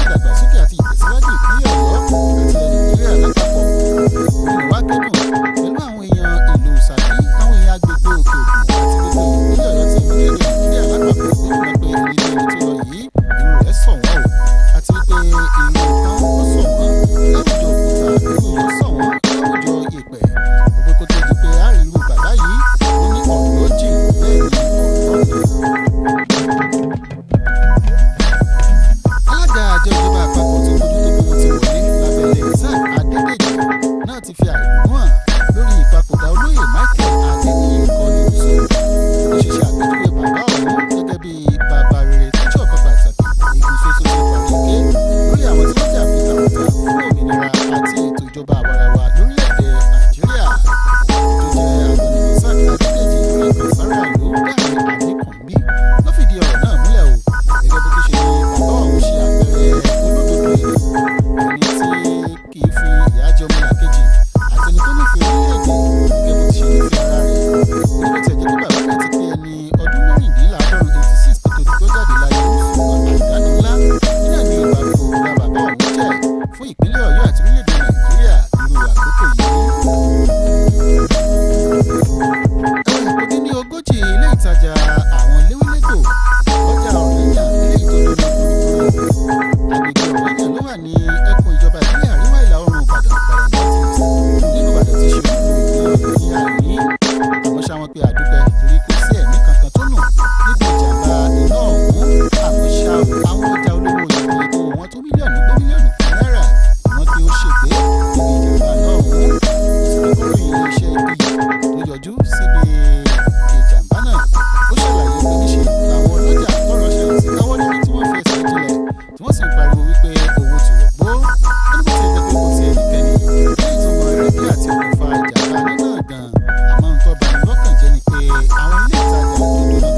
ìdàgbàsókè àti ìtẹ̀síwájú ìpínlẹ̀ Ọ̀yọ́ àti Nàìjíríà lápapọ̀. Olùwà kẹ́dùn pẹ̀lú àwọn èèyàn ìlú Ṣakí, àwọn èèyàn agbègbè Òkè Ògùn àti gbogbo ìpínlẹ̀ Ọ̀yọ́ ti orílẹ̀-èdè Nàìjíríà lápapọ̀ gómìnà pé ẹni tó lọ yìí ìlú rẹ̀ sọ̀ wọ́n o àti wípé ìlú kan ó sọ̀ wọ́n láwùjọ òkúta, ìlú Ọ̀yọ́ sọ̀ wọ́n láwùjọ ìpẹ̀. Òpè kó tó di pé a rí irú bàbá yìí ó ní ọ̀rọ̀ jìn bẹ́ẹ̀ ni ọ̀rọ̀ alága àjọ ìjọba àpapọ̀ tó mójútó bí wọ́n ti wọlé lábẹ́lẹ̀ Isaac Adédèjì náà ti fi àìdùnnú hàn lórí ìpapòdà olóyè Michael Adéníyì Kọ́lé Oṣù. Ó ṣiṣẹ́ àpèjúwe bàbá ọ̀hún gẹ́gẹ́ bí bàbá rere tó jẹ́ ọ̀kan pàtàkì igun ṣoṣo tó parí ké lórí àwọn tí wọ́n jà fìtàfìtà fún òmìnira àti ètò ìjọba àwarawa lórílẹ̀-èdè Nàìjíríà. Tó jẹ́ agbẹnusọ Isaac Adédèjì lórí ìkànsára ìlú Gàmí Adékànbí ló fìdí ọ̀rọ̀ náà múlẹ̀ o gẹ́gẹ́ bó ti ṣe ní bàbá ọ̀hún ṣe àpẹẹrẹ olódodo èèyàn, ẹni tí kì í fi ìyà jẹ ọmọlàkejì àti ẹni tó nífẹ̀ẹ́ orílẹ̀-èdè gẹ́gẹ́ bó ti ṣe nífẹ̀ẹ́ ara rẹ̀. Oníbó tiẹ̀ jẹ́ pé bàbá náà ti pé ẹni ọdún mẹ́rìndínláàádọ́rùn 86 kó tó di tó jáde láyé, ṣùgbọ́n àdánù ńlá nílẹ̀ ní ìgbà gbogbo bàbá ọ̀hún jẹ́ fún ìpínlẹ̀ Ọ̀yọ́ àti orílẹ̀-èdè Nàìjíríà irú àkókò yìí. Kò dín ní ogójì ilé ìtajà àwọn léwélégbò ọjà Ọ̀rẹ́yàn eléyìí tó lórí gbogbo agbègbè Ọ̀rẹ́yàn ló wà ní ẹkùn ìjọba ìpínlẹ̀ àríwá ìlà oòrùn Ìbàdàn nínú Ìbàdàn ti ṣe ìpínlẹ̀ Ọ̀yọ́ ní àárín. Àmọ́ ṣá wọn pé àdúpẹ́ torí kò sí ẹ̀mí kankan tó nù níbi ìjàmbá iná ọ̀hún. Àmọ́ ṣá àwọn ọjà olówó iyebíye tó wọ́n tó mílíọ̀nù kan náírà wọ́n pé ó ṣègbé níbi ìjàmbá náà ọ̀hún. Sọ̀rọ̀kọ́ròyìn iléeṣẹ́ ibi tó yọjú síbi ìjàmbá náà ó ṣàlàyé pé níṣe làwọn ọlọ́jà tọ́rọ̀ ṣẹlẹ̀ sí káwọ́ lórí tí wọ́n fi ẹsẹ̀ jinlẹ̀ tí wọ́n sì ń pariwo wípé owó ti wọ̀gbó. Wọ́n ní bó ti jẹ́ pé kò sí ẹnikẹ́ni lẹ́yìn tó mọ ẹrẹ́bí àti okùnfà ìjàmbá náà gan-an. Àmọ́ ohun tó bani lọ́kàn jẹ́ ni pé àwọn ilé ìtajà tó jóná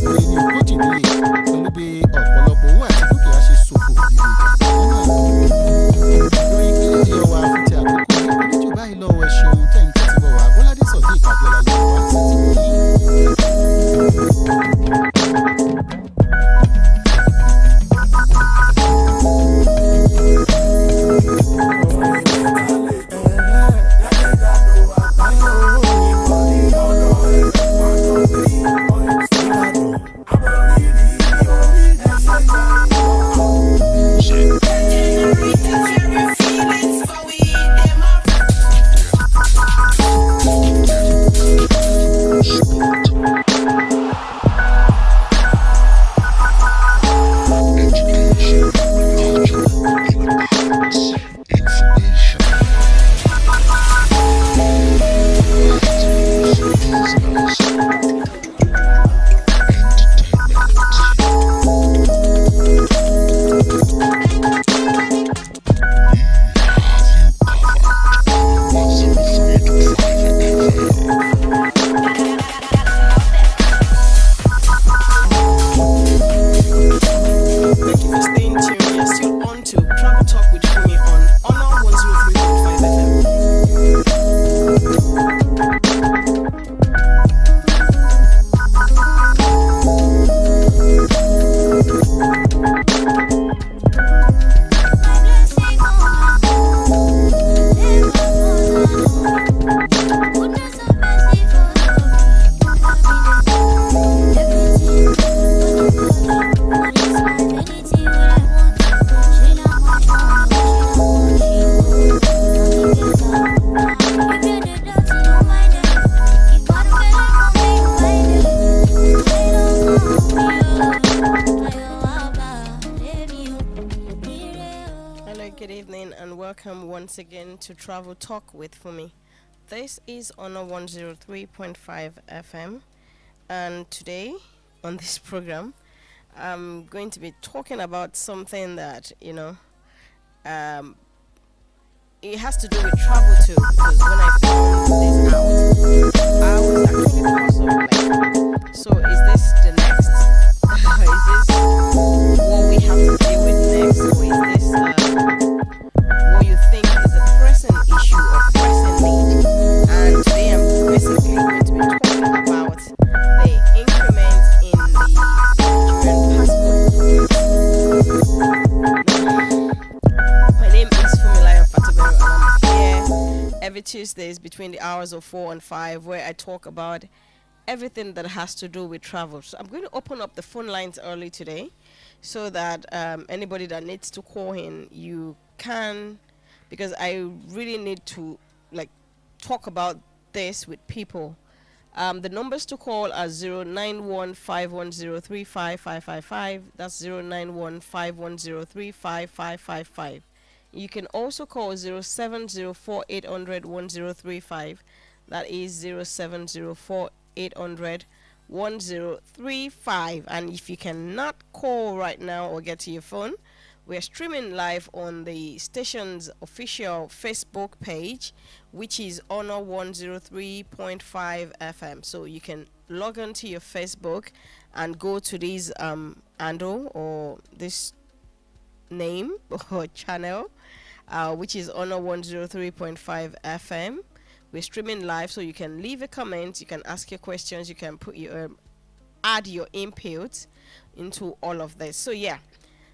ó lé ní ogójì níye pẹ̀lú bí ọ̀pọ̀lọpọ̀ owó àti dúkìá ṣe ṣòfò níbi ìjàmbá náà. Ìròyìn ìpínlẹ̀ Ọ̀yọ́ wa fún ti àkókò yìí kò ní jù báyìí lọ́wọ́ ẹ ṣeun tẹ́yìn tẹ́tí bọ̀ wá Bọ́ládé Sọ̀dí Ìkàbíọ́lá Yorùbá sí ti wọ̀ yìí. Once again to Travel Talk with Fumi. This is on 103.5 FM, and today on this program I'm going to be talking about something that it has to do with travel too, because when I found this out I was actually puzzled, so is this the next is this what we have to deal with next, or is this what you think is a pressing issue or pressing need? And today I'm basically going to be talking about the increment in the Nigerian passport. every Tuesdays between the hours of 4 and 5, where I talk about everything that has to do with travel. So I'm going to open up the phone lines early today, so that anybody that needs to call in, you can, because I really need to like talk about this with people. The numbers to call are 09151035555. That's 09151035555. You can also call 0704800135. That is 0704801035. And if you cannot call right now or get to your phone, we're streaming live on the station's official Facebook page, which is Honor 103.5 FM. So you can log on to your Facebook and go to this handle or this name or channel, which is Honor 103.5 FM. We're streaming live, so you can leave a comment, you can ask your questions, you can put your add your input into all of this. So yeah,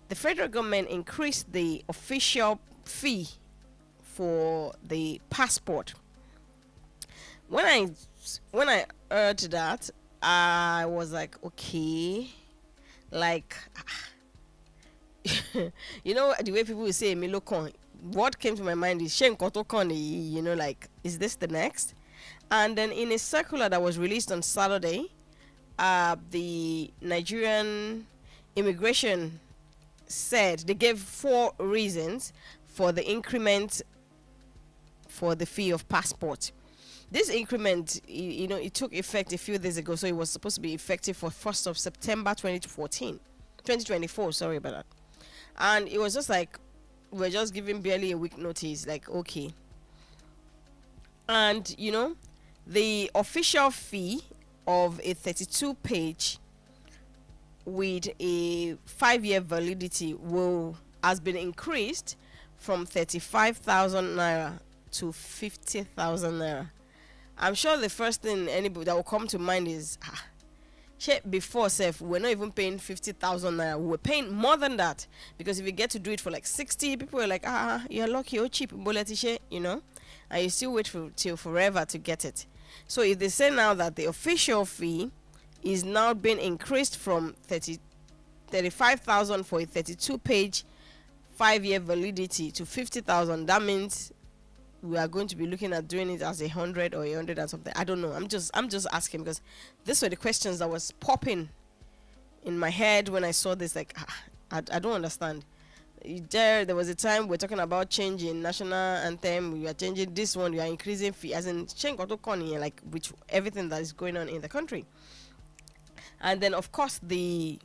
the federal government increased the official fee for the passport. When I heard that, I was like, okay, like you know the way people will say Milokon. What came to my mind is Shen Kotokon, you know, like, is this the next? And then in a circular that was released on Saturday, the Nigerian immigration said they gave 4 reasons for the increment for the fee of passport. This increment, you know, it took effect a few days ago, so it was supposed to be effective for 1st of September 2024, sorry about that. And it was just like, we're just giving barely a week notice, like, okay. And, you know, the official fee of a 32-page with a 5-year validity has been increased from 35,000 naira to 50,000 naira. I'm sure the first thing anybody that will come to mind is, before we're not even paying 50,000 naira. We're paying more than that, because if you get to do it for like 60, people are like, you're lucky, oh cheap, you know, and you still wait till forever to get it. So if they say now that the official fee is now being increased from 35,000 for a 32-page 5-year validity to 50,000, that means we are going to be looking at doing it as 100 or 100 and something. I don't know. I'm just asking, because these were the questions that was popping in my head when I saw this. Like, I don't understand. There was a time we're talking about changing national anthem. We are changing this one. We are increasing fee, as in like which everything that is going on in the country. And then of course the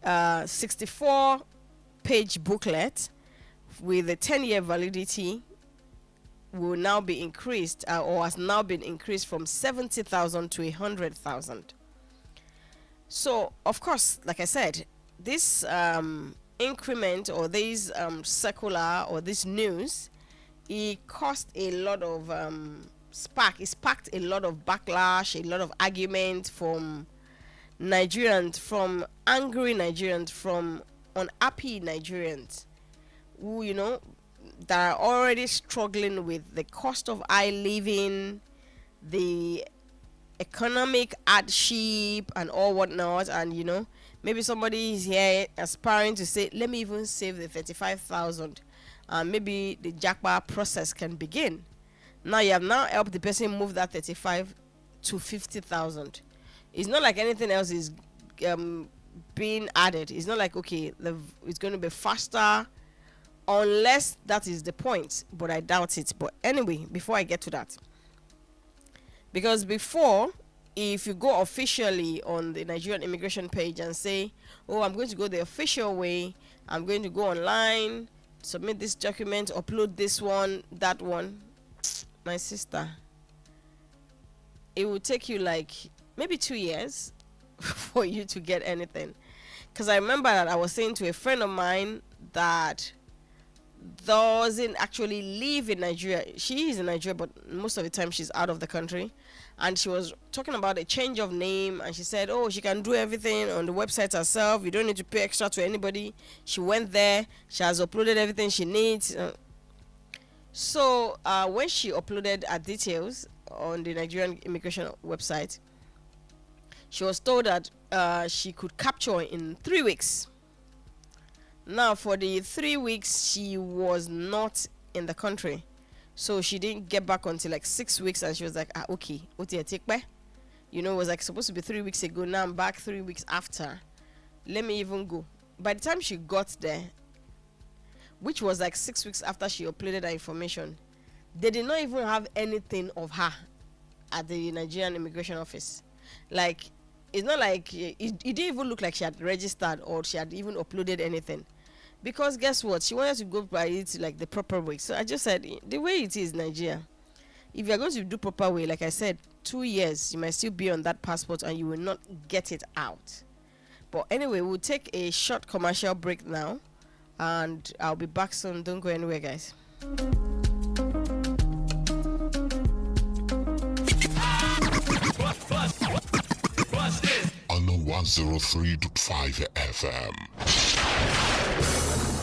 64-page booklet with a 10-year validity will now be increased, or has now been increased from 70,000 to 100,000. So of course, like I said, this increment or this circular or this news, it caused a lot of sparked a lot of backlash, a lot of argument from Nigerians, from angry Nigerians, from unhappy Nigerians who, you know, that are already struggling with the cost of high living, the economic hardship and all whatnot. And you know, maybe somebody is here aspiring to say, let me even save the 35,000, and maybe the jackpot process can begin. Now you have now helped the person move that 35 to 50,000. It's not like anything else is being added. It's not like, okay, it's going to be faster, unless that is the point, but I doubt it. But anyway, before I get to that, because before, if you go officially on the Nigerian immigration page and say, oh, I'm going to go the official way, I'm going to go online, submit this document, upload this one, that one, my sister, it will take you like maybe 2 years for you to get anything. Because I remember that I was saying to a friend of mine that doesn't actually live in Nigeria. She is in Nigeria, but most of the time she's out of the country. And she was talking about a change of name, and she said, oh, she can do everything on the website herself. You don't need to pay extra to anybody. She went there, she has uploaded everything she needs. So when she uploaded her details on the Nigerian immigration website, she was told that she could capture in 3 weeks. Now, for the 3 weeks, she was not in the country, so she didn't get back until like 6 weeks, and she was like, okay, take back. You know, it was like supposed to be 3 weeks ago. Now I'm back 3 weeks after. Let me even go. By the time she got there, which was like 6 weeks after she uploaded her information, they did not even have anything of her at the Nigerian immigration office. Like, it's not like it didn't even look like she had registered or she had even uploaded anything. Because guess what? She wanted to go by it like the proper way. So I just said, the way it is, Nigeria, if you're going to do proper way, like I said, 2 years, you might still be on that passport and you will not get it out. But anyway, we'll take a short commercial break now. And I'll be back soon. Don't go anywhere, guys. On 103.5 FM.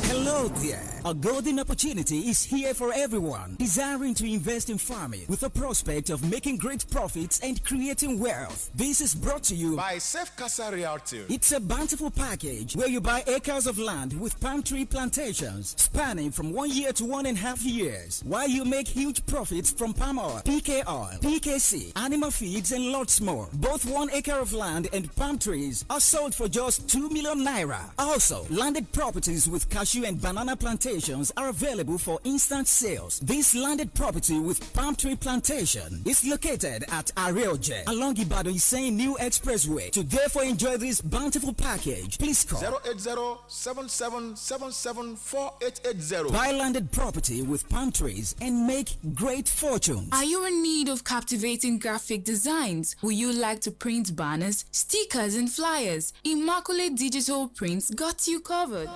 Hello there. A golden opportunity is here for everyone desiring to invest in farming with a prospect of making great profits and creating wealth. This is brought to you by Safe Casa Realty. It's a bountiful package where you buy acres of land with palm tree plantations spanning from 1 year to 1.5 years, while you make huge profits from palm oil, PK oil, PKC, animal feeds, and lots more. Both 1 acre of land and palm trees are sold for just 2 million naira. Also, landed properties with cashew and banana plantations are available for instant sales. This landed property with palm tree plantation is located at RHYNO007 along Ibadan-Iseyin New Expressway. To therefore enjoy this bountiful package, please call 080-7777-4880. Buy landed property with palm trees and make great fortunes. Are you in need of captivating graphic designs? Would you like to print banners, stickers, and flyers? Immaculate Digital Prints got you covered.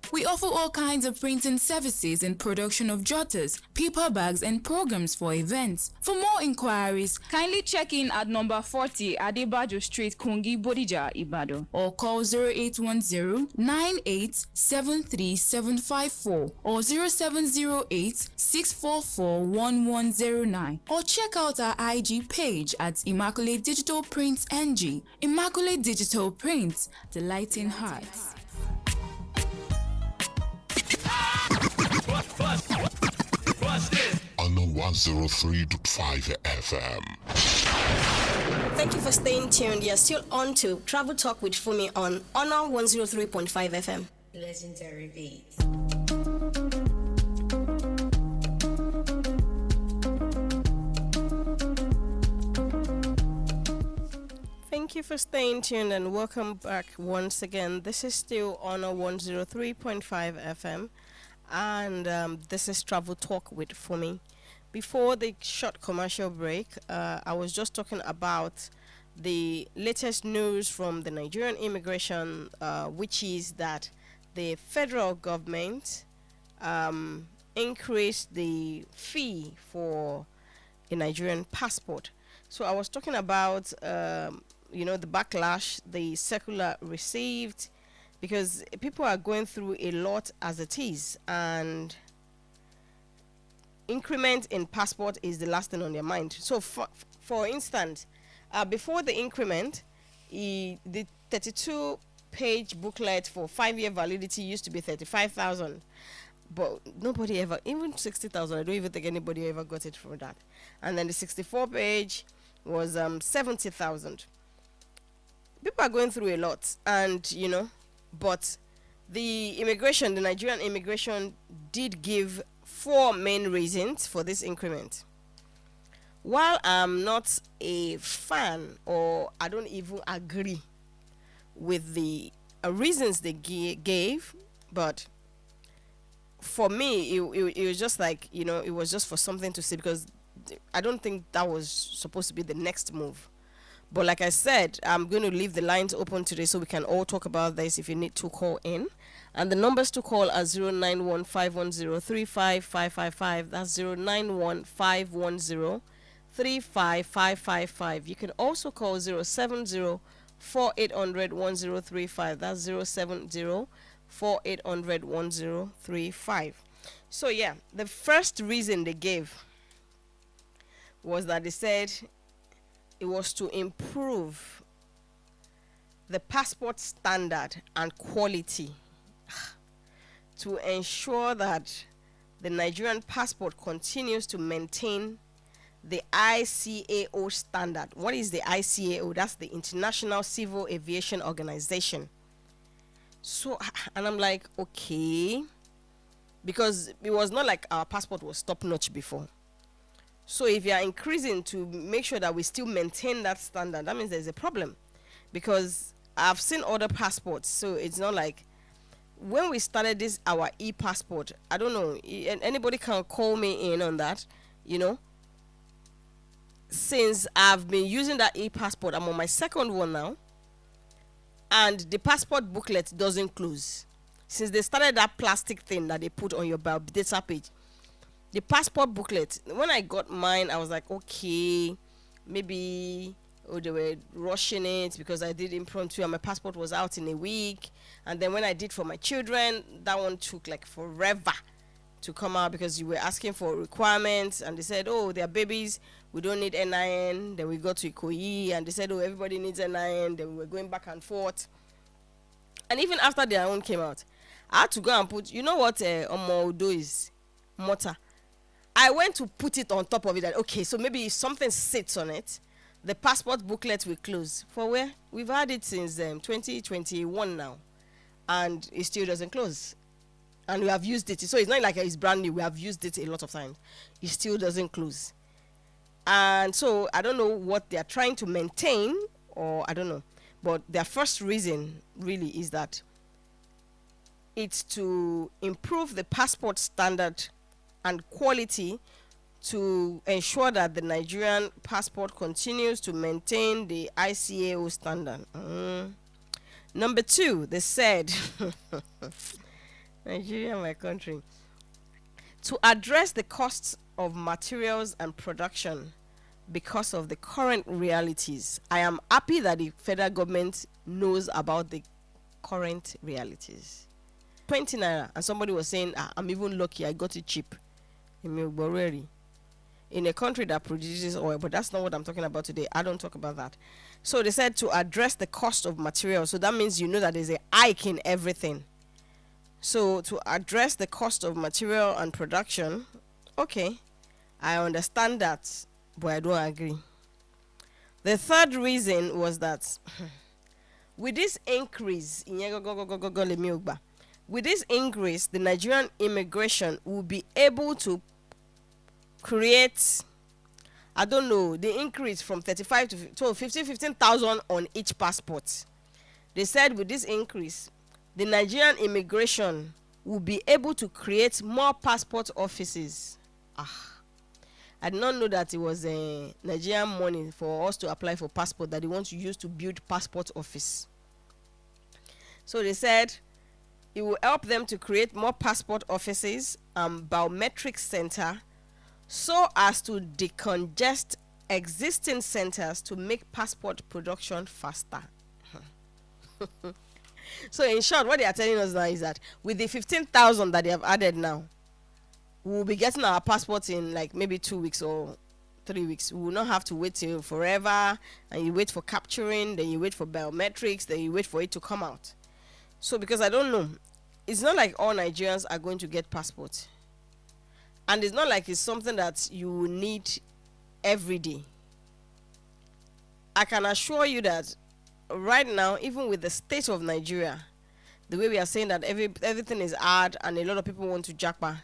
We offer all kinds of printing services and production of jotters, paper bags, and programs for events. For more inquiries, kindly check in at number 40 Adebajo Street, Kongi, Bodija, Ibadan, or call 0810-9873-754 or 0708-644-1109, or check out our IG page at Immaculate Digital Prints NG. Immaculate Digital Prints, delighting hearts. On 103.5 FM. Thank you for staying tuned. You're still on to Travel Talk with Fumi on Honor 103.5 FM. Legendary beats. Thank you for staying tuned and welcome back once again. This is still Honor 103.5 FM. And this is Travel Talk with Fumi. Before the short commercial break, I was just talking about the latest news from the Nigerian immigration, which is that the federal government increased the fee for a Nigerian passport. So I was talking about, the backlash the circular received, because people are going through a lot as it is, and increment in passport is the last thing on their mind. So for instance, before the increment, the 32-page booklet for 5-year validity used to be 35,000, but nobody ever, even 60,000, I don't even think anybody ever got it for that. And then the 64-page was 70,000. People are going through a lot, and but the Nigerian immigration did give 4 main reasons for this increment. While I'm not a fan, or I don't even agree with the reasons they gave, but for me, it was just like, it was just for something to say, because I don't think that was supposed to be the next move. But like I said, I'm going to leave the lines open today so we can all talk about this if you need to call in. And the numbers to call are 091-510-35555. That's 091-510-35555. You can also call 070-4800-1035. That's 070-4800-1035. So yeah, the first reason they gave was that they said it was to improve the passport standard and quality, to ensure that the Nigerian passport continues to maintain the ICAO standard. What is the ICAO? That's the International Civil Aviation Organization. So, and I'm like, okay, because it was not like our passport was top notch before. So if you are increasing to make sure that we still maintain that standard, that means there's a problem. Because I've seen other passports, so it's not like when we started this our e-passport, I don't know, anybody can call me in on that, you know. Since I've been using that e-passport, I'm on my second one now, and the passport booklet doesn't close. Since they started that plastic thing that they put on your data page, the passport booklet, when I got mine, I was like, okay, maybe they were rushing it because I did impromptu and my passport was out in a week. And then when I did for my children, that one took like forever to come out because you were asking for requirements, and they said, oh, they're babies, we don't need NIN. Then we got to Ikoyi and they said, oh, everybody needs NIN. Then we were going back and forth. And even after their own came out, I had to go and put, you know what Omodo is? Mortar. I went to put it on top of it. That, okay, so maybe if something sits on it, the passport booklet will close. For where? We've had it since 2021 now. And it still doesn't close. And we have used it. So it's not like it's brand new. We have used it a lot of times. It still doesn't close. And so I don't know what they are trying to maintain, or I don't know. But their first reason really is that it's to improve the passport standard and quality, to ensure that the Nigerian passport continues to maintain the ICAO standard. Number two, they said, Nigeria, my country, to address the costs of materials and production because of the current realities. I am happy that the federal government knows about the current realities. 20 naira, and somebody was saying, I'm even lucky I got it cheap in a country that produces oil. But that's not what I'm talking about today. I don't talk about that. So they said to address the cost of materials. So that means you know that there's a hike in everything. So to address the cost of material and production, okay, I understand that, but I don't agree. The third reason was that with this increase, the Nigerian immigration will be able to create, I don't know, the increase from 35 to 15,000 on each passport. They said with this increase, the Nigerian immigration will be able to create more passport offices. I did not know that it was a Nigerian money for us to apply for passport that they want to use to build passport office. So they said it will help them to create more passport offices and biometric center so as to decongest existing centers to make passport production faster. So in short, what they are telling us now is that with the 15,000 that they have added now, we will be getting our passports in like maybe 2 weeks or 3 weeks. We will not have to wait till forever, and you wait for capturing, then you wait for biometrics, then you wait for it to come out. So because I don't know, it's not like all Nigerians are going to get passports. And it's not like it's something that you need every day. I can assure you that right now, even with the state of Nigeria, the way we are saying that everything is hard and a lot of people want to jackpot,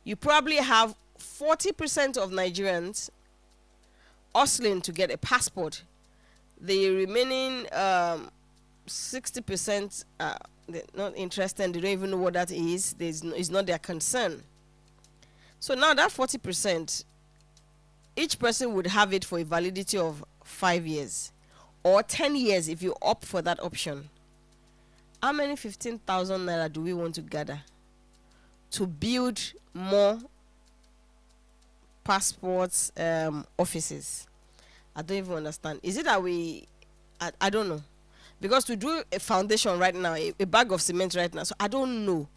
you probably have 40% of Nigerians hustling to get a passport. The remaining 60% they're not interested. They don't even know what that is. It's not their concern. So now that 40%, each person would have it for a validity of 5 years or 10 years if you opt for that option. How many 15,000 naira do we want to gather to build more passports offices? I don't even understand. Is it that I don't know. Because to do a foundation right now, a bag of cement right now, so I don't know.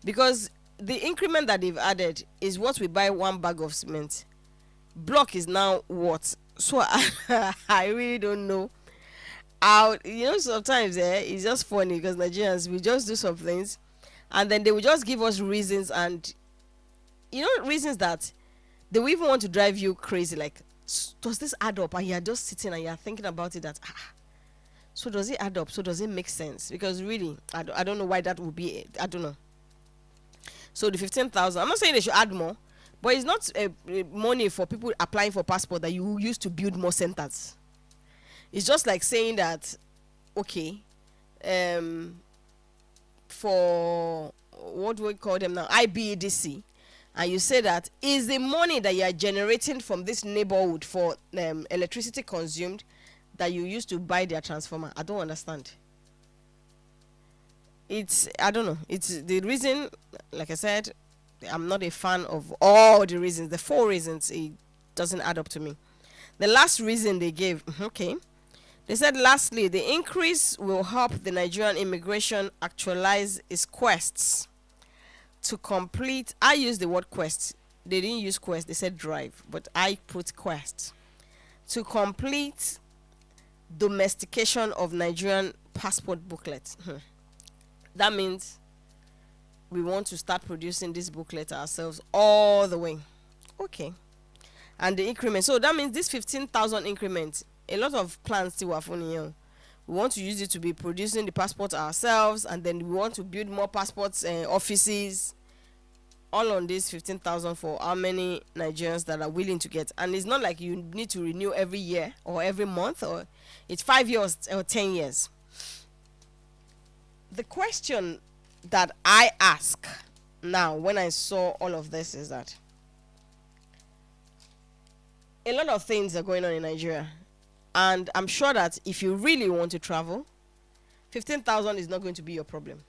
Because the increment that they've added is what we buy one bag of cement. Block is now what? So I really don't know. Sometimes it's just funny because Nigerians, we just do some things and then they will just give us reasons, and reasons that they will even want to drive you crazy. Like, does this add up? And you're just sitting and you're thinking about it, that so does it add up? So does it make sense? Because really, I don't know why that would be. I don't know. So the 15,000, I'm not saying they should add more, but it's not money for people applying for passport that you use to build more centers. It's just like saying that, okay, for what do we call them now, IBEDC, and you say that is the money that you are generating from this neighborhood for electricity consumed that you used to buy their transformer. I don't understand. I don't know. It's the reason, like I said, I'm not a fan of all the reasons. The 4 reasons, it doesn't add up to me. The last reason they gave, okay. They said, lastly, the increase will help the Nigerian immigration actualize its quests to complete. I used the word quest. They didn't use quest. They said drive, but I put quest. To complete domestication of Nigerian passport booklet. That means we want to start producing this booklet ourselves all the way. Okay. And the increment. So that means this 15,000 increment, a lot of plans still are funny here. We want to use it to be producing the passport ourselves, and then we want to build more passports offices, all on this 15,000 for how many Nigerians that are willing to get. And it's not like you need to renew every year or every month, or it's 5 years or 10 years. The question that I ask now when I saw all of this is that a lot of things are going on in Nigeria. And I'm sure that if you really want to travel, 15,000 is not going to be your problem.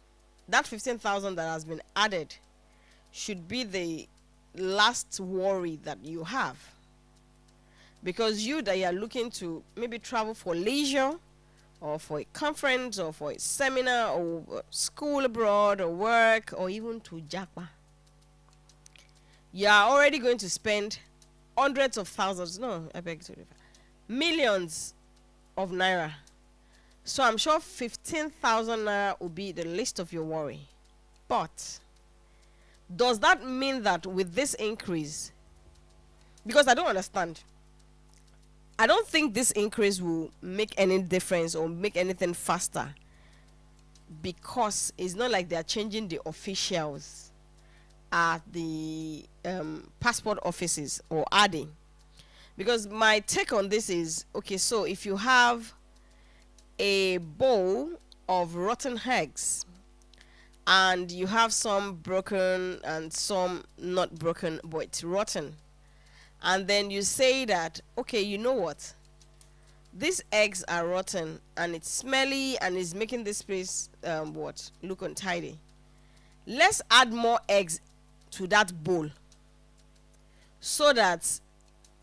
That 15,000 that has been added should be the last worry that you have. Because you that you are looking to maybe travel for leisure, or for a conference, or for a seminar, or school abroad, or work, or even to Japa, you are already going to spend hundreds of thousands, no, I beg to differ, millions of naira. So I'm sure 15,000 naira will be the least of your worry. But does that mean that with this increase, because I don't understand, I don't think this increase will make any difference or make anything faster, because it's not like they're changing the officials at the passport offices, or adding. Because my take on this is, okay, so if you have a bowl of rotten eggs and you have some broken and some not broken but it's rotten, and then you say that, okay, you know what, these eggs are rotten and it's smelly and it's making this place look untidy, let's add more eggs to that bowl so that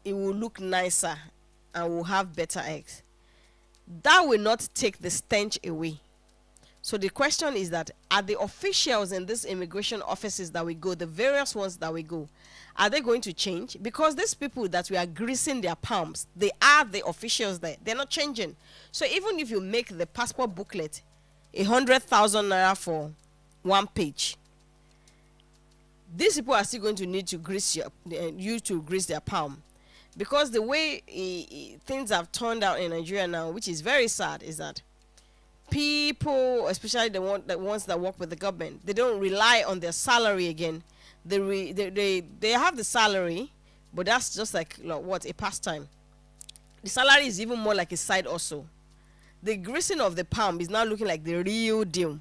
it will look nicer and will have better eggs. That will not take the stench away. So the question is that, are the officials in these immigration offices that we go, the various ones that we go, are they going to change? Because these people that we are greasing their palms, they are the officials there. They're not changing. So even if you make the passport booklet 100,000 naira for one page, these people are still going to need to grease you to grease their palm. Because the way things have turned out in Nigeria now, which is very sad, is that people, especially the ones that work with the government, they don't rely on their salary again. They have the salary, but that's just like a pastime. The salary is even more like a side also. The greasing of the palm is now looking like the real deal.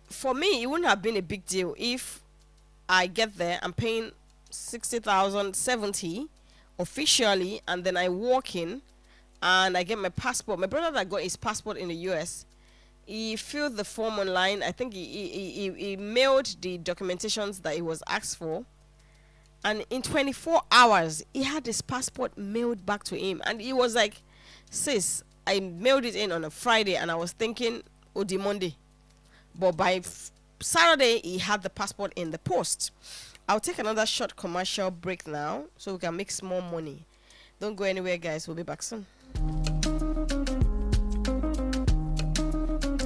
For me, it wouldn't have been a big deal if I get there, I'm paying 60,000, 70 officially, and then I walk in and I get my passport. My brother that got his passport in the US, he filled the form online. I think he mailed the documentations that he was asked for, and in 24 hours he had his passport mailed back to him. And he was like, sis, I mailed it in on a Friday and I was thinking the Monday, but by Saturday, he had the passport in the post. I'll take another short commercial break now so we can make some more money. Don't go anywhere, guys. We'll be back soon.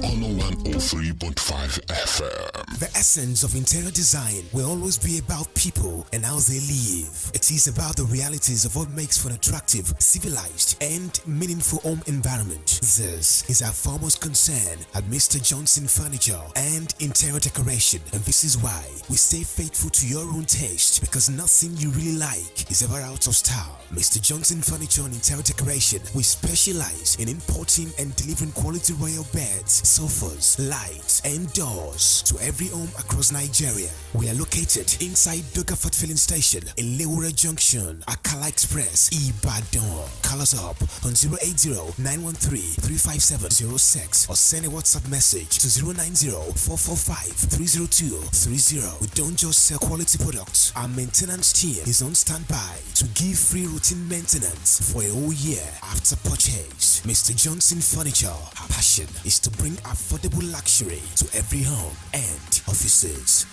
On 103.5 FM. The essence of interior design will always be about people and how they live. It is about the realities of what makes for an attractive, civilized, and meaningful home environment. This is our foremost concern at Mr. Johnson Furniture and Interior Decoration, and this is why we stay faithful to your own taste, because nothing you really like is ever out of style. Mr. Johnson Furniture and Interior Decoration, we specialize in importing and delivering quality royal beds, sofas, lights, and doors to every home across Nigeria. We are located inside Dogafat Filling Station in Lewura Junction, Akala Express, Ibadan. Call us up on 080-913-35706 or send a WhatsApp message to 090-445-30230. We don't just sell quality products. Our maintenance team is on standby to give free routine maintenance for a whole year after purchase. Mr. Johnson Furniture, our passion is to bring affordable luxury to every home and offices.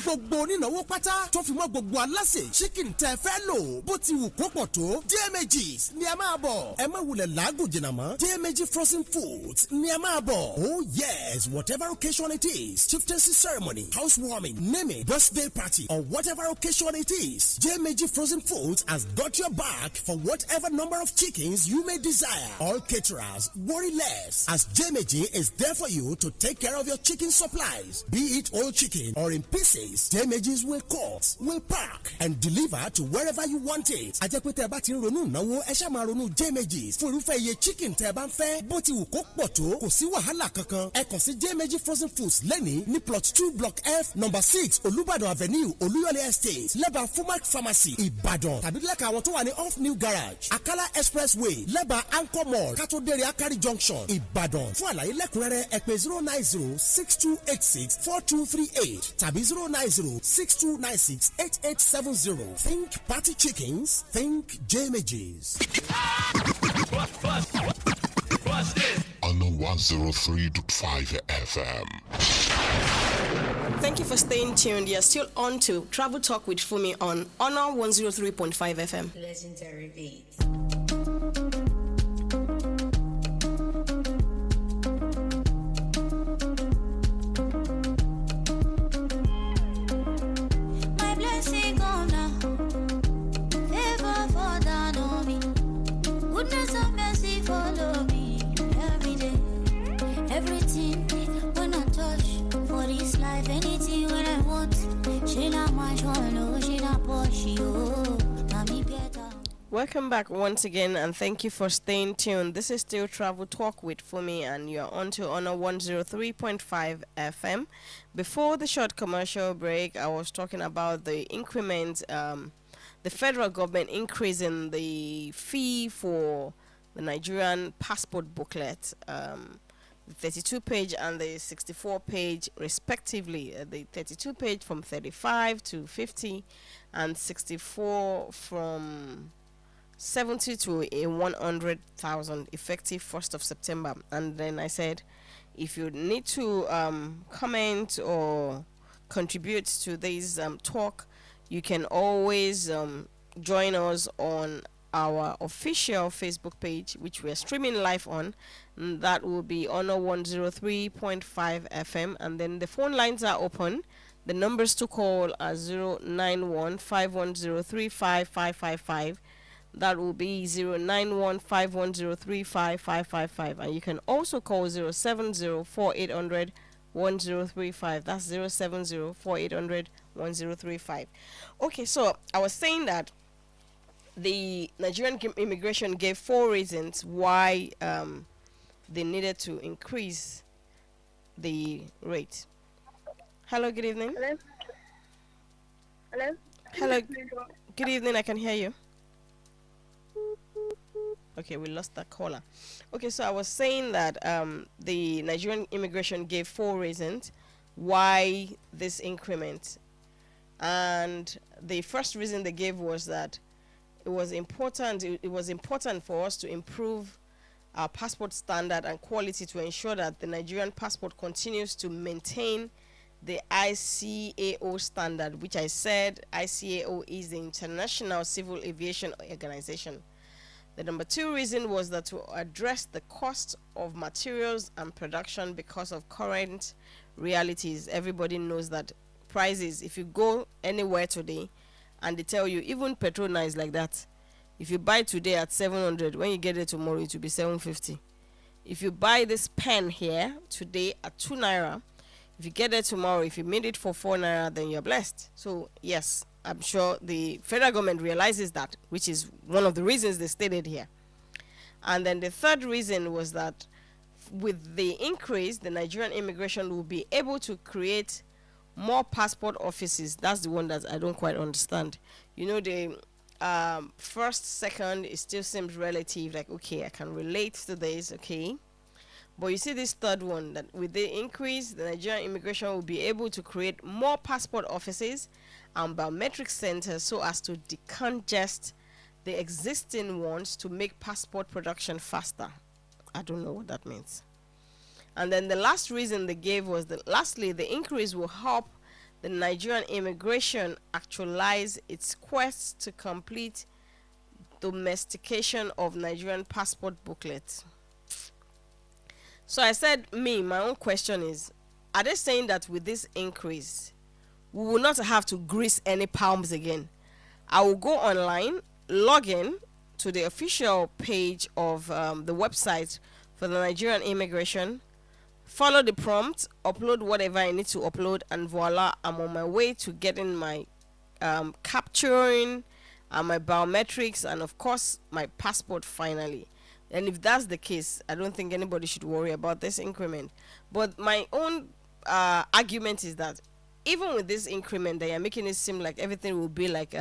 gbogbo onínáwó pátá tó fi mọ́ gbogbo aláṣẹ chicken tẹ́ fẹ́ lò bó ti wù kó pọ̀ tó DMGs ni ẹ máa bọ̀ ẹ má wulẹ̀ làágùn jìnnà mọ́ DMG frozen foods ni ẹ máa bọ̀. Oh yes, whatever occasion it is, chieftaincy ceremony, housewarming, naming, birthday party, or whatever occasion it is, DMG frozen foods has got your back for whatever number of chickens you may desire. All caterers, worry less, as DMG is there for you to take care of your chicken supplies, be it whole chicken or in pieces. Damages will cut, will pack, and deliver to wherever you want it. Ajẹ́pẹ́tẹ́ bá ti ń ronú ìnáwó ẹ ṣá máa ronú Damages fún irúfẹ́ iye chicken tẹ́ bá ń fẹ́ bó ti wù kó pọ̀ tó kò sí wàhálà kankan. Ẹ kàn sí Damages frozen foods lẹ́ni ní plot 2 block F number 6 Olúbàdàn avenue Olúyọ̀lé estate lẹ́bàá Fumac pharmacy Ìbàdàn tàbí lẹ́ka àwọn tó wà ní off new garage Akala expressway lẹ́bàá Anchor mall kátó-déré Akari junction Ìbàdàn. Fún àlàyé lẹ́kùnrẹ́rẹ́ ẹ pè 090-6286-4238 tàbí 090-6296-8870. Think party chickens, think Damages. On 103.5 FM. Thank you for staying tuned. You're still on to Travel Talk with Fumi on Honor 103.5 FM. Legendary Beats. Goodness and mercy follow me every day. Everything when I touch for this life, anything when I want. She not my joy, she not Porsche, oh, me better. Welcome back once again, and thank you for staying tuned. This is still Travel Talk with Fumi, and you're on to Honor 103.5 FM. Before the short commercial break, I was talking about the increment, the federal government increasing the fee for the Nigerian passport booklet, the 32-page and the 64-page respectively. The 32-page from 35 to 50 and 64 from 70 to 100,000 effective 1st of September. And then I said, if you need to comment or contribute to this talk, you can always join us on our official Facebook page, which we are streaming live on. And that will be Honor 103.5 FM. And then the phone lines are open. The numbers to call are 091-5103-5555. That will be 091-5103-5555. And you can also call 070-4800-1035. That's 070-4800-1035. Okay, so I was saying that the Nigerian immigration gave 4 reasons why they needed to increase the rate. Hello, good evening. Hello. Hello. Hello. Good evening, I can hear you. Okay, we lost that caller. Okay, so I was saying that the Nigerian immigration gave 4 reasons why this increment. And the first reason they gave was that it was important for us to improve our passport standard and quality to ensure that the Nigerian passport continues to maintain the ICAO standard, which I said ICAO is the International Civil Aviation Organization. The number 2 reason was that to address the cost of materials and production because of current realities. Everybody knows that prices, if you go anywhere today and they tell you, even petrol now is like that. If you buy today at 700, when you get it tomorrow, it will be 750. If you buy this pen here today at 2 naira, if you get it tomorrow, if you made it for 4 naira, then you're blessed. So yes, I'm sure the federal government realizes that, which is one of the reasons they stated here. And then the 3rd reason was that with the increase, the Nigerian immigration will be able to create more passport offices. That's the one that I don't quite understand. You know, the first, second, it still seems relative, like, okay, I can relate to this, okay. But you see this 3rd one, that with the increase, the Nigerian immigration will be able to create more passport offices and biometric centers so as to decongest the existing ones to make passport production faster. I don't know what that means. And then the last reason they gave was that lastly, the increase will help the Nigerian immigration actualize its quest to complete domestication of Nigerian passport booklets. So I said, my own question is, are they saying that with this increase, we will not have to grease any palms again? I will go online, log in to the official page of the website for the Nigerian immigration, follow the prompt, upload whatever I need to upload, and voila, I'm on my way to getting my capturing and my biometrics and of course my passport finally. And if that's the case, I don't think anybody should worry about this increment. But my own argument is that even with this increment, they are making it seem like everything will be like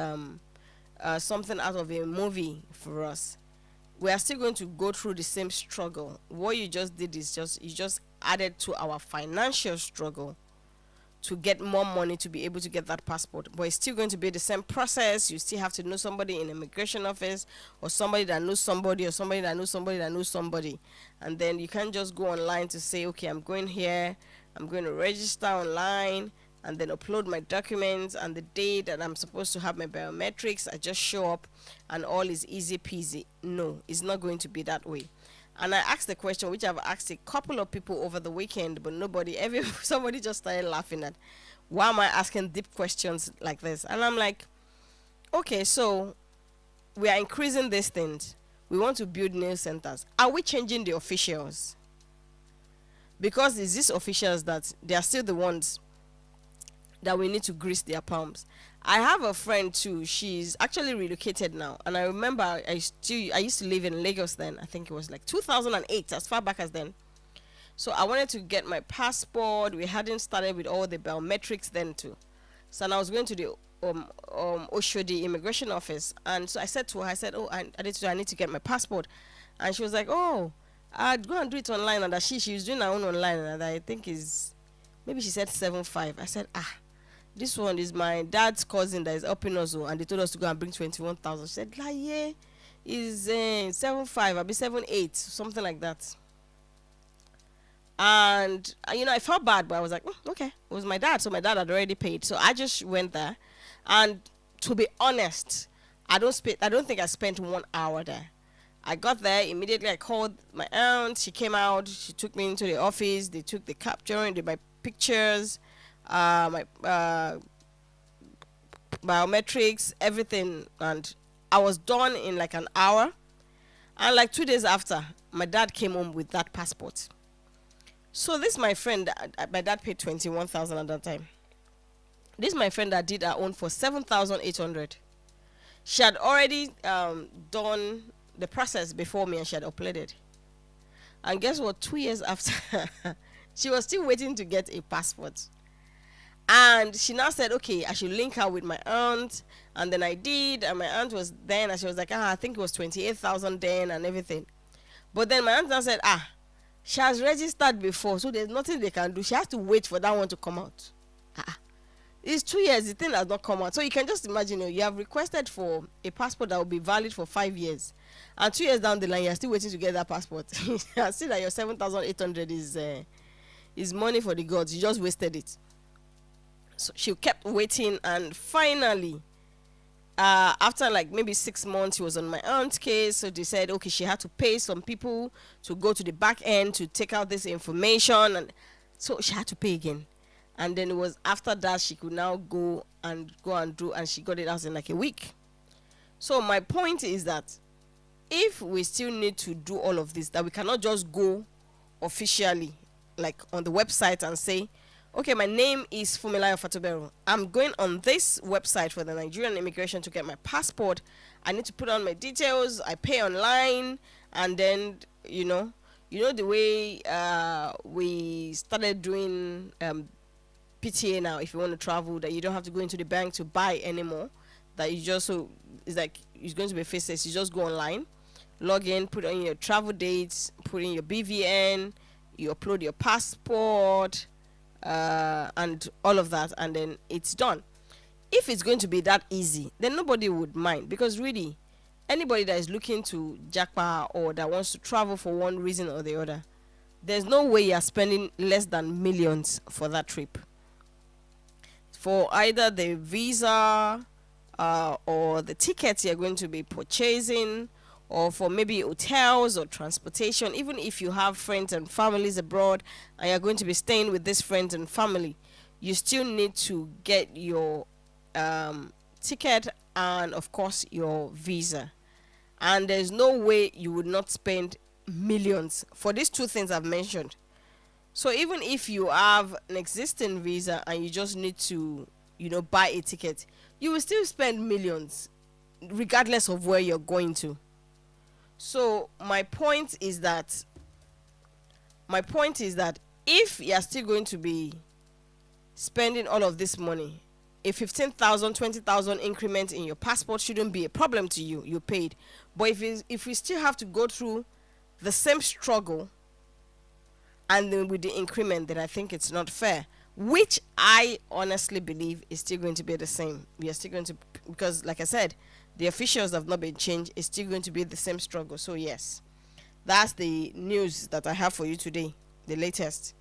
something out of a movie for us. We are still going to go through the same struggle. What you just did is you just added to our financial struggle to get more money to be able to get that passport. But it's still going to be the same process. You still have to know somebody in the immigration office, or somebody that knows somebody, or somebody that knows somebody that knows somebody. And then you can't just go online to say, okay, I'm going here, I'm going to register online, and then upload my documents and the date that I'm supposed to have my biometrics. I just show up and all is easy peasy. No, it's not going to be that way. And I asked the question, which I've asked a couple of people over the weekend, but somebody just started laughing at, why am I asking deep questions like this? And I'm like, okay, so we are increasing these things. We want to build new centers. Are we changing the officials? Because it's these officials that they are still the ones that we need to grease their palms. I have a friend too. She's actually relocated now, and I remember I used to live in Lagos then. I think it was like 2008, as far back as then. So I wanted to get my passport. We hadn't started with all the biometrics then too. So I was going to the Oshodi immigration office, and so I said to her, I said, oh, I need to get my passport, and she was like, oh, I'd go and do it online. And that she was doing her own online, and I think is maybe she said 7.5. I said, this one is my dad's cousin that is helping us, and they told us to go and bring 21,000. She said, yeah, is 7.5, I'll be 7.8, something like that. And I felt bad, but I was like, okay, it was my dad, so my dad had already paid. So I just went there, and to be honest, I don't think I spent 1 hour there. I got there immediately. I called my aunt. She came out. She took me into the office. They took the capturing, did my pictures, my biometrics, everything, and I was done in like an hour. And like 2 days after, my dad came home with that passport. So this my friend, my dad paid 21,000 at that time. This my friend that did her own for 7,800. She had already done the process before me, and she had uploaded. And guess what? 2 years after, she was still waiting to get a passport. And she now said, okay, I should link her with my aunt. And then I did, and my aunt was then, and she was like, I think it was 28,000 then and everything. But then my aunt now said, she has registered before, so there's nothing they can do. She has to wait for that one to come out. It's 2 years. The thing has not come out. So you can just imagine, you have requested for a passport that will be valid for 5 years, and 2 years down the line, you're still waiting to get that passport. I see that your 7,800 is money for the gods. You just wasted it. So she kept waiting, and finally, after like maybe 6 months, he was on my aunt's case. So they said, okay, she had to pay some people to go to the back end to take out this information, and so she had to pay again. And then it was after that she could now go and do, and she got it out in like a week. So my point is that if we still need to do all of this, that we cannot just go officially like on the website and say, okay, my name is Fumilayo Fatobero. I'm going on this website for the Nigerian immigration to get my passport. I need to put on my details. I pay online, and then you know the way we started doing PTA now. If you want to travel, that you don't have to go into the bank to buy anymore. That you just, so it's like it's going to be faceless. You just go online, log in, put on your travel dates, put in your BVN, you upload your passport, and all of that, and then it's done. If it's going to be that easy, then nobody would mind, because really anybody that is looking to jackpot or that wants to travel for one reason or the other, there's no way you're spending less than millions for that trip, for either the visa or the tickets you're going to be purchasing, or for maybe hotels or transportation. Even if you have friends and families abroad and you're going to be staying with these friends and family, you still need to get your ticket and of course your visa. And there's no way you would not spend millions for these two things I've mentioned. So even if you have an existing visa and you just need to buy a ticket, you will still spend millions regardless of where you're going to. So my point is that if you're still going to be spending all of this money, a 15,000, 20,000 increment in your passport shouldn't be a problem to you. You paid. But if you still have to go through the same struggle and then with the increment, then I think it's not fair, which I honestly believe is still going to be the same. We are still going to, because like I said, the officials have not been changed. It's still going to be the same struggle. So yes, that's the news that I have for you today, the latest.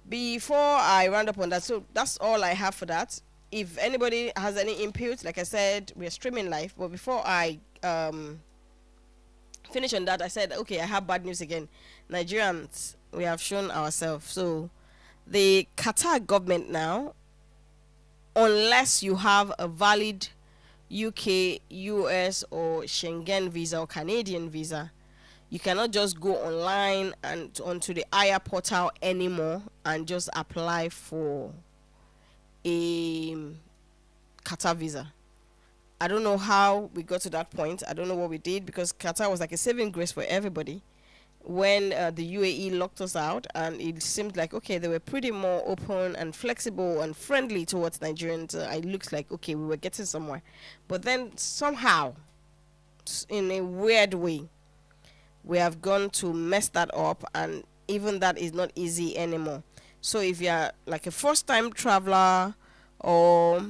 Before I round up on that, so that's all I have for that. If anybody has any input, like I said, we are streaming live. But before I finish on that, I said, okay, I have bad news again. Nigerians, we have shown ourselves. So the Qatar government now, unless you have a valid UK, US or Schengen visa or Canadian visa, you cannot just go online and onto the IR portal anymore and just apply for a Qatar visa. I don't know how we got to that point. I don't know what we did, because Qatar was like a saving grace for everybody when the UAE locked us out, and it seemed like, okay, they were pretty more open and flexible and friendly towards Nigerians. It looks like, okay, we were getting somewhere. But then somehow, in a weird way, we have gone to mess that up, and even that is not easy anymore. So if you're like a first-time traveler, or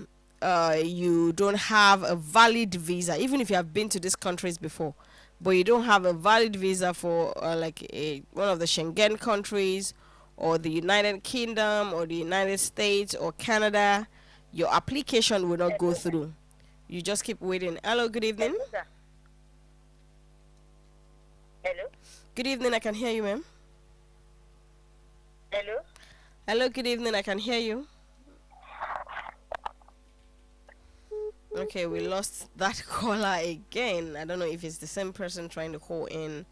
you don't have a valid visa, even if you have been to these countries before, but you don't have a valid visa for one of the Schengen countries, or the United Kingdom, or the United States, or Canada, your application will not go through. You just keep waiting. Hello, good evening. Hello? Good evening, I can hear you, ma'am. Hello? Hello, good evening, I can hear you. Okay, we lost that caller again. I don't know if it's the same person trying to call in.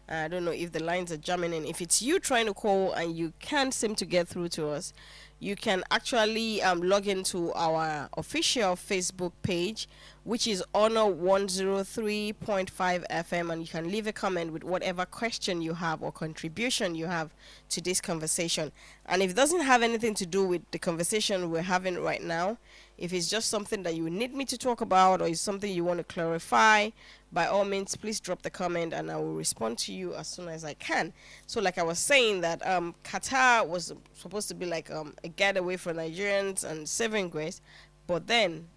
I don't know if the lines are jamming in. If it's you trying to call and you can't seem to get through to us, you can actually log into our official Facebook page, which is Honor 103.5 FM, and you can leave a comment with whatever question you have or contribution you have to this conversation. And if it doesn't have anything to do with the conversation we're having right now, if it's just something that you need me to talk about or it's something you want to clarify, by all means, please drop the comment and I will respond to you as soon as I can. So like I was saying that Qatar was supposed to be like a getaway for Nigerians and saving grace, but then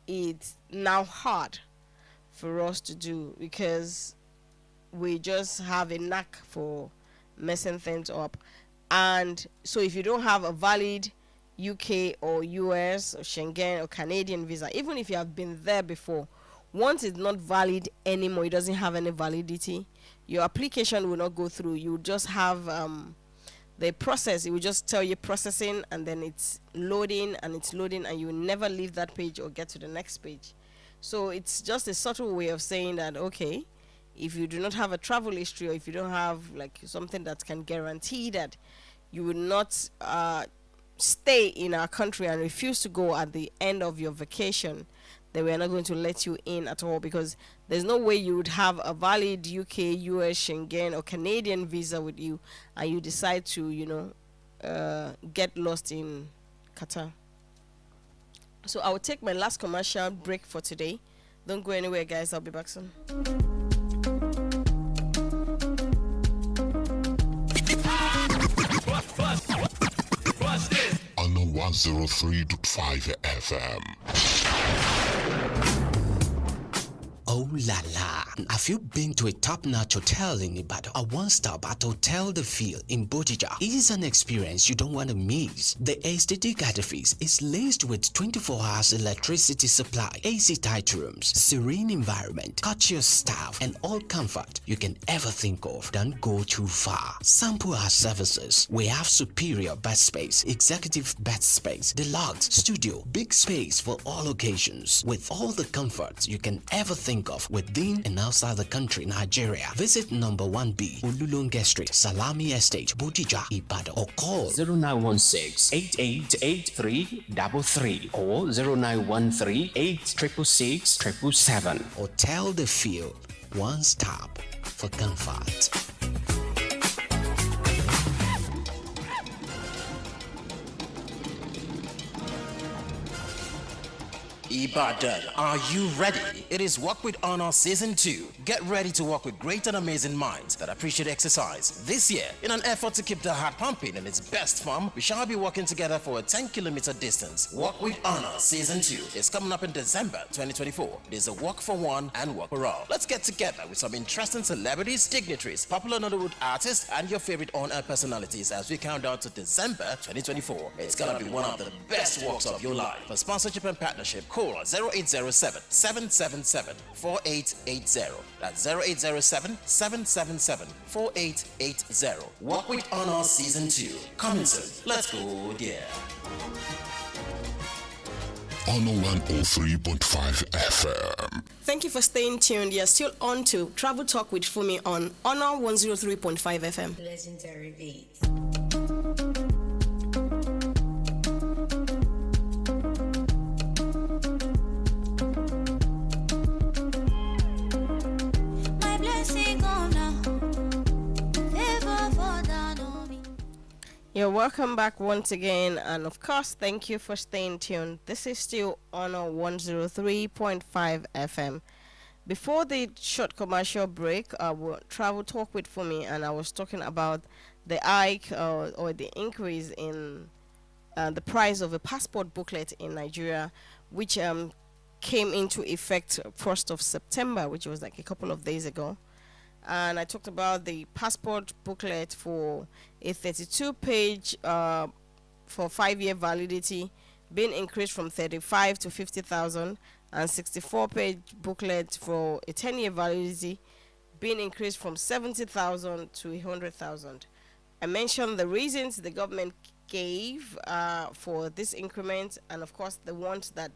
it's now hard for us to do because we just have a knack for messing things up. And so if you don't have a valid UK or US or Schengen or Canadian visa, even if you have been there before, once it's not valid anymore, it doesn't have any validity, your application will not go through. You will just have the process. It will just tell you processing, and then it's loading and it's loading, and you will never leave that page or get to the next page. So it's just a subtle way of saying that, okay, if you do not have a travel history, or if you don't have like something that can guarantee that you will not stay in our country and refuse to go at the end of your vacation, then we are not going to let you in at all, because there's no way you would have a valid UK, US, Schengen or Canadian visa with you and you decide to, get lost in Qatar. So I will take my last commercial break for today. Don't go anywhere, guys. I'll be back soon. On 103.5 FM. Oh la la. Have you been to a top-notch hotel in Ibadan? A one-stop at Hotel The Field in Bodija is an experience you don't want to miss. The aesthetic edifice is laced with 24 hours electricity supply, AC tight rooms, serene environment, courteous staff, and all comfort you can ever think of. Don't go too far. Sample our services. We have superior bed space, executive bed space, deluxe, studio, big space for all occasions, with all the comforts you can ever think of within and outside the country, Nigeria. Visit number 1B, Ululunge Street, Salami Estate, Bodija, Ibadan, or call 0916-888333 or 0913-866-777. Hotel The Field, one stop for comfort. Ibadan, are you ready? It is Walk with Honor Season 2. Get ready to walk with great and amazing minds that appreciate exercise. This year, in an effort to keep the heart pumping in its best form, we shall be walking together for a 10-kilometer distance. Walk with Honor Season 2 is coming up in December 2024. It is a walk for one and walk for all. Let's get together with some interesting celebrities, dignitaries, popular Nollywood artists, and your favorite on-air personalities as we count down to December 2024. It's gonna be one of the best walks of your life. For sponsorship and partnership, call 0807-777-4880. That's 0807-777-4880. Walk with Honor Season 2. Coming soon. Let's go there. On 103.5 FM. Thank you for staying tuned. You're still on to Travel Talk with Fumi on Honor 103.5 FM. Legendary beats. You're welcome back once again, and of course, thank you for staying tuned. This is still Honor 103.5 FM. Before the short commercial break, Travel Talk with Fumi, and I was talking about the hike or the increase in the price of a passport booklet in Nigeria, which came into effect 1st of September, which was like a couple of days ago. And I talked about the passport booklet for a 32-page for 5-year validity being increased from 35 to 50,000, and 64-page booklet for a 10-year validity being increased from 70,000 to 100,000. I mentioned the reasons the government gave for this increment, and of course the ones that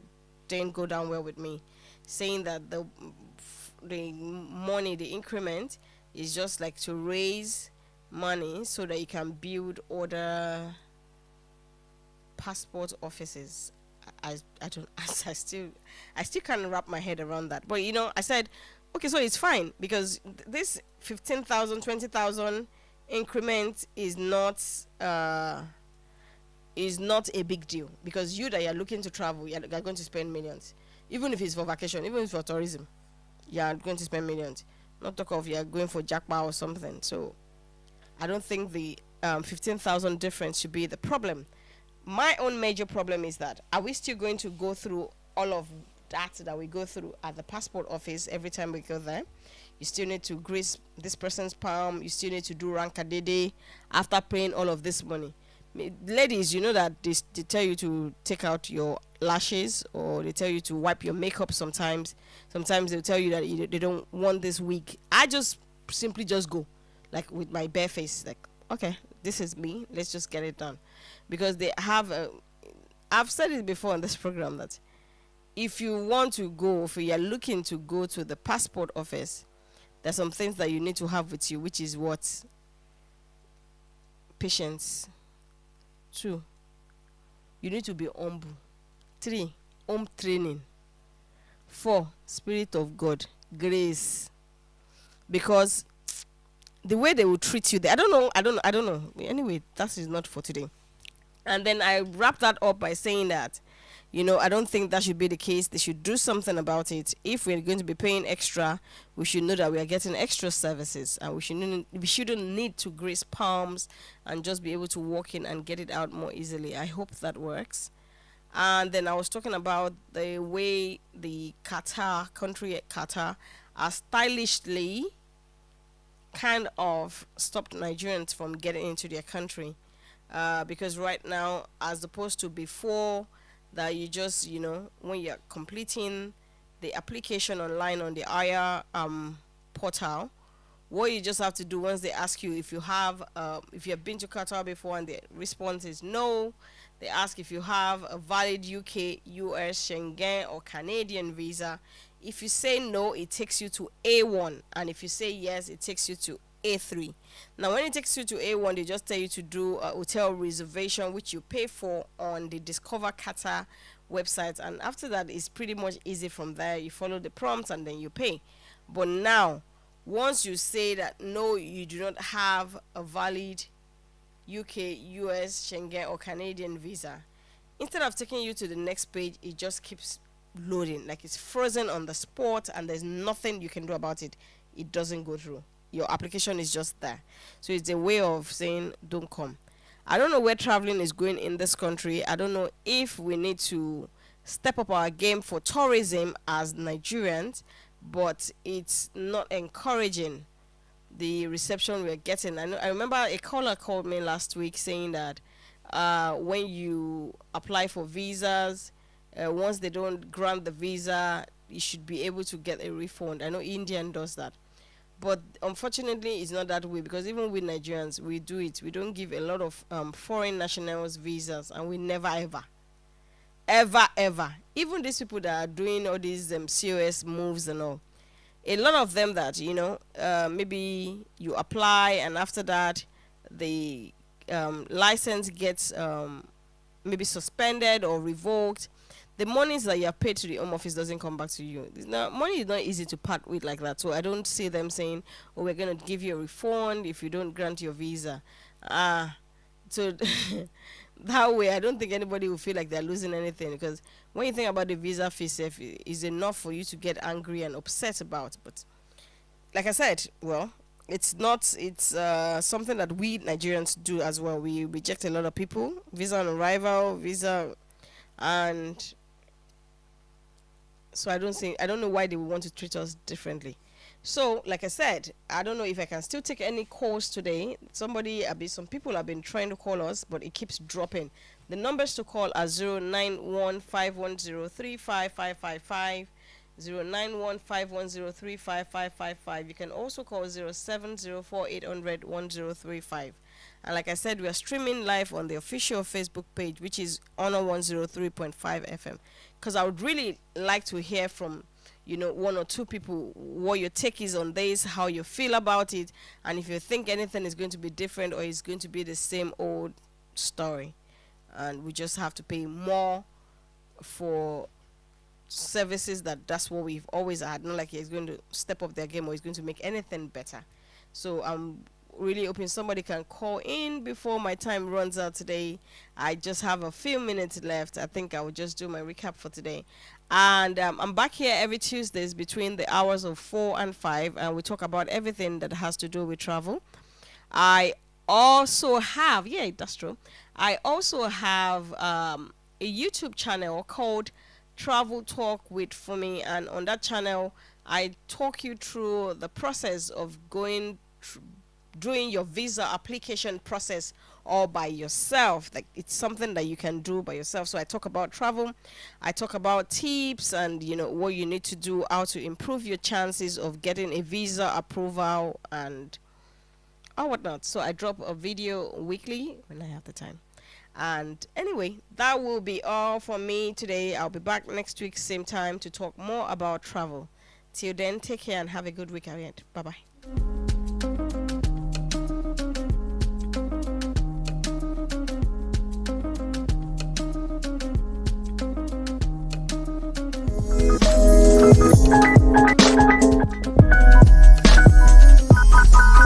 didn't go down well with me, saying that the money, the increment, is just like to raise money so that you can build other passport offices I don't I still can't wrap my head around that. But I said, okay, so it's fine because this 15,000, 20,000 increment is not a big deal, because you that you're looking to travel, you're going to spend millions, even if it's for vacation, even if it's for tourism, you're going to spend millions. Not talk of you're going for jackpot or something. So I don't think the 15,000 difference should be the problem. My own major problem is that, are we still going to go through all of that we go through at the passport office every time we go there? You still need to grease this person's palm. You still need to do rankadede after paying all of this money. Ladies, you know that they tell you to take out your lashes, or they tell you to wipe your makeup sometimes. Sometimes they'll tell you that they don't want this wig. I just simply just go, like with my bare face, like, okay, this is me, let's just get it done. Because they have I've said it before on this program that if you want to go, if you're looking to go to the passport office, there's some things that you need to have with you, which is what? Patience. 2, you need to be humble. 3, home training. 4, spirit of God, grace. Because the way they will treat you, I don't know. Anyway, that is not for today. And then I wrap that up by saying that, I don't think that should be the case. They should do something about it. If we're going to be paying extra, we should know that we are getting extra services, and we shouldn't need to grease palms and just be able to walk in and get it out more easily. I hope that works. And then I was talking about the way the country Qatar are stylishly kind of stopped Nigerians from getting into their country, because right now, as opposed to before, that you just, when you're completing the application online on the IR portal, what you just have to do, once they ask you if you have been to Qatar before and the response is no, they ask if you have a valid UK, US, Schengen or Canadian visa. If you say no, it takes you to A1, and if you say yes, it takes you to A3. Now when it takes you to A1, they just tell you to do a hotel reservation, which you pay for on the Discover Qatar website, and after that it's pretty much easy from there. You follow the prompts and then you pay. But now, once you say that no, you do not have a valid UK, US, Schengen or Canadian visa, instead of taking you to the next page, it just keeps loading, like it's frozen on the spot, and there's nothing you can do about it. It doesn't go through. Your application is just there. So it's a way of saying don't come. I don't know where traveling is going in this country. I don't know if we need to step up our game for tourism as Nigerians, but it's not encouraging the reception we're getting. I remember a caller called me last week saying that when you apply for visas, once they don't grant the visa, you should be able to get a refund. I know Indian does that. But unfortunately, it's not that way, because even with Nigerians, we do it. We don't give a lot of foreign nationals visas, and we never, ever. Even these people that are doing all these COS moves and all, a lot of them that, maybe you apply, and after that, the license gets maybe suspended or revoked. The monies that you have paid to the Home Office doesn't come back to you. Money is not easy to part with like that. So I don't see them saying, oh, we're going to give you a refund if you don't grant your visa. So that way, I don't think anybody will feel like they're losing anything. Because when you think about the visa fee, is enough for you to get angry and upset about. But like I said, well, it's something that we Nigerians do as well. We reject a lot of people. Visa on arrival, visa, and so I don't know why they would want to treat us differently. So, like I said, I don't know if I can still take any calls today. Some people have been trying to call us, but it keeps dropping. The numbers to call are 09151035555, 09151035555. You can also call 0704800135. And like I said, we are streaming live on the official Facebook page, which is Honor 103.5 FM. Because I would really like to hear from, one or two people, what your take is on this, how you feel about it, and if you think anything is going to be different or is going to be the same old story. And we just have to pay more for services that's what we've always had. Not like he's going to step up their game or he's going to make anything better. So I'm really hoping somebody can call in before my time runs out today. I just have a few minutes left. I think I will just do my recap for today. And I'm back here every Tuesdays between the hours of 4 and 5, and we talk about everything that has to do with travel. I also have, yeah, that's true. I also have a YouTube channel called Travel Talk with Fumi, and on that channel I talk you through the process of doing your visa application process all by yourself. Like, it's something that you can do by yourself. So I talk about travel, I talk about tips and what you need to do, how to improve your chances of getting a visa approval and whatnot. So I drop a video weekly when I have the time. And anyway, that will be all for me today. I'll be back next week same time to talk more about travel. Till then, take care and have a good week ahead. Bye bye.